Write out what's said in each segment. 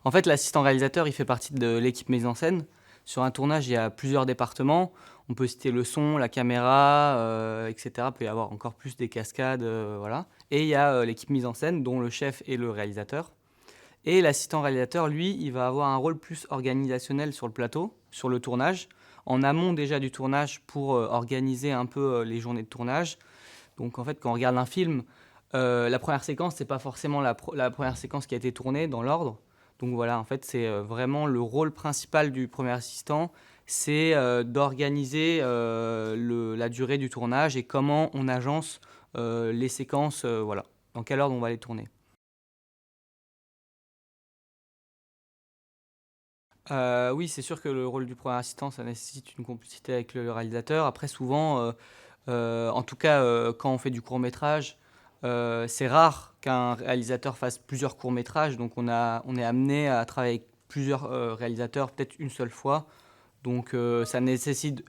En fait, l'assistant réalisateur, il fait partie de l'équipe mise en scène. Sur un tournage, il y a plusieurs départements. On peut citer le son, la caméra, etc. Il peut y avoir encore plus des cascades, voilà. Et il y a l'équipe mise en scène, dont le chef et le réalisateur. Et l'assistant réalisateur, lui, il va avoir un rôle plus organisationnel sur le plateau, sur le tournage, en amont déjà du tournage pour organiser un peu les journées de tournage. Donc en fait, quand on regarde un film, la première séquence, c'est pas forcément la première séquence qui a été tournée dans l'ordre. Donc voilà, en fait, c'est vraiment le rôle principal du premier assistant, c'est d'organiser la durée du tournage et comment on agence les séquences, voilà, dans quel ordre on va les tourner. Oui, c'est sûr que le rôle du premier assistant, ça nécessite une complicité avec le réalisateur. Après, souvent, en tout cas, quand on fait du court métrage, c'est rare qu'un réalisateur fasse plusieurs courts métrages. Donc, on est amené à travailler avec plusieurs réalisateurs, peut-être une seule fois. Donc, ça nécessite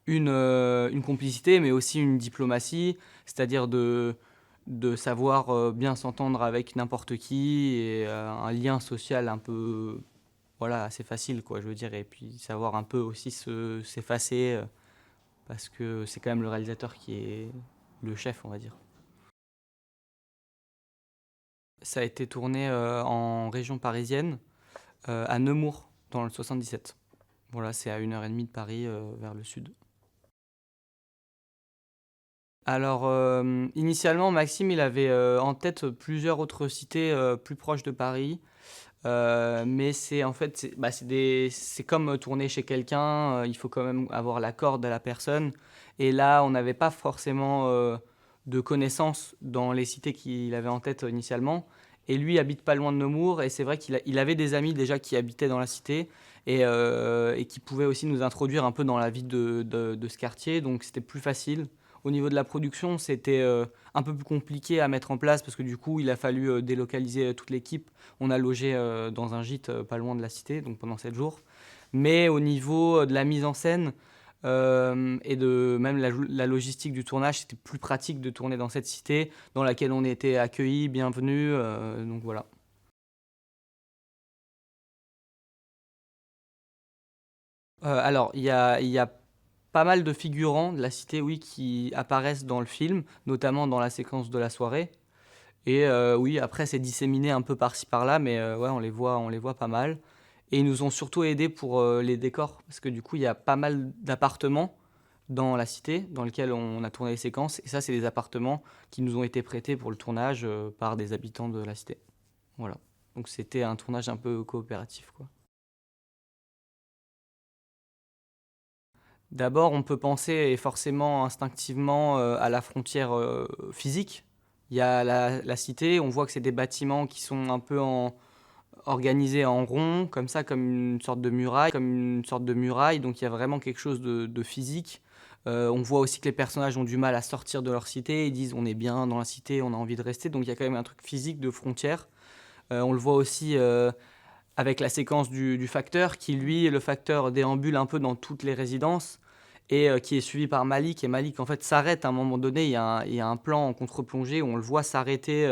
une complicité, mais aussi une diplomatie, c'est-à-dire de savoir bien s'entendre avec n'importe qui et un lien social un peu voilà, assez facile, quoi, je veux dire. Et puis savoir un peu aussi s'effacer, parce que c'est quand même le réalisateur qui est le chef, on va dire. Ça a été tourné en région parisienne, à Nemours, dans le 77. Voilà, c'est à 1 heure et demie de Paris, vers le sud. Alors, initialement, Maxime, il avait en tête plusieurs autres cités plus proches de Paris. Mais c'est en fait, c'est comme tourner chez quelqu'un, il faut quand même avoir l'accord de la personne. Et là, on n'avait pas forcément de connaissances dans les cités qu'il avait en tête initialement. Et lui habite pas loin de Nemours, et c'est vrai il avait des amis déjà qui habitaient dans la cité et qui pouvaient aussi nous introduire un peu dans la vie de ce quartier, donc c'était plus facile. Au niveau de la production, c'était un peu plus compliqué à mettre en place parce que du coup, il a fallu délocaliser toute l'équipe. On a logé dans un gîte pas loin de la cité, donc pendant 7 jours. Mais au niveau de la mise en scène et de même la logistique du tournage, c'était plus pratique de tourner dans cette cité dans laquelle on était accueillis, bienvenus. Donc voilà. Alors, il y a pas mal de figurants de la cité, oui, qui apparaissent dans le film, notamment dans la séquence de la soirée. Et oui, après, c'est disséminé un peu par-ci par-là, mais ouais, on les voit pas mal. Et ils nous ont surtout aidés pour les décors, parce que du coup, il y a pas mal d'appartements dans la cité, dans lesquels on a tourné les séquences. Et ça, c'est des appartements qui nous ont été prêtés pour le tournage par des habitants de la cité. Voilà. Donc c'était un tournage un peu coopératif, quoi. D'abord, on peut penser et forcément instinctivement à la frontière physique. Il y a la cité, on voit que c'est des bâtiments qui sont un peu organisés en rond, comme ça, comme une sorte de muraille. Donc il y a vraiment quelque chose de physique. On voit aussi que les personnages ont du mal à sortir de leur cité. Ils disent on est bien dans la cité, on a envie de rester. Donc il y a quand même un truc physique de frontière. On le voit aussi avec la séquence du facteur, qui lui, le facteur déambule un peu dans toutes les résidences et qui est suivi par Malik. Et Malik, en fait, s'arrête à un moment donné. Il y a un plan en contre-plongée où on le voit s'arrêter.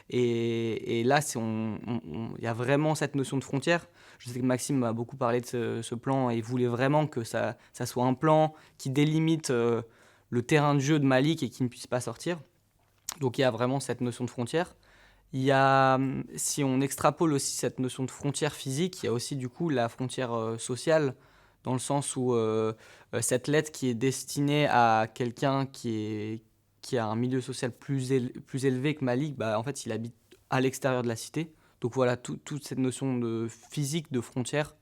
Et là, il y a vraiment cette notion de frontière. Je sais que Maxime m'a beaucoup parlé de ce plan et voulait vraiment que ça soit un plan qui délimite le terrain de jeu de Malik et qui ne puisse pas sortir. Donc il y a vraiment cette notion de frontière. Il y a, si on extrapole aussi cette notion de frontière physique, il y a aussi du coup la frontière sociale, dans le sens où cette lettre qui est destinée à quelqu'un qui a un milieu social plus élevé que Malik, bah, en fait, il habite à l'extérieur de la cité. Donc voilà, toute cette notion de physique, de frontière,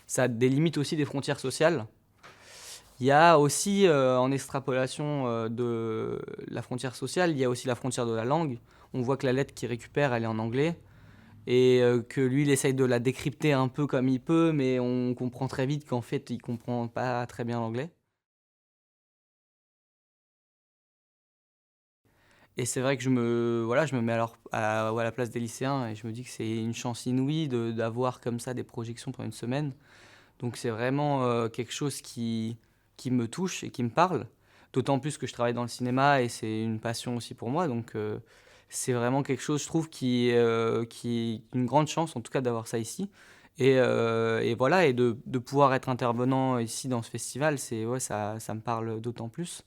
ça délimite aussi des frontières sociales. Il y a aussi, en extrapolation de la frontière sociale, il y a aussi la frontière de la langue. On voit que la lettre qu'il récupère, elle est en anglais, et que lui, il essaye de la décrypter un peu comme il peut, mais on comprend très vite qu'en fait, il comprend pas très bien l'anglais. Et c'est vrai que voilà, je me mets alors à la place des lycéens, et je me dis que c'est une chance inouïe d'avoir comme ça des projections pendant une semaine. Donc c'est vraiment quelque chose qui me touche et qui me parle. D'autant plus que je travaille dans le cinéma et c'est une passion aussi pour moi. Donc c'est vraiment quelque chose, je trouve, qui est une grande chance, en tout cas, d'avoir ça ici. Et voilà, et de pouvoir être intervenant ici dans ce festival, ouais, ça me parle d'autant plus.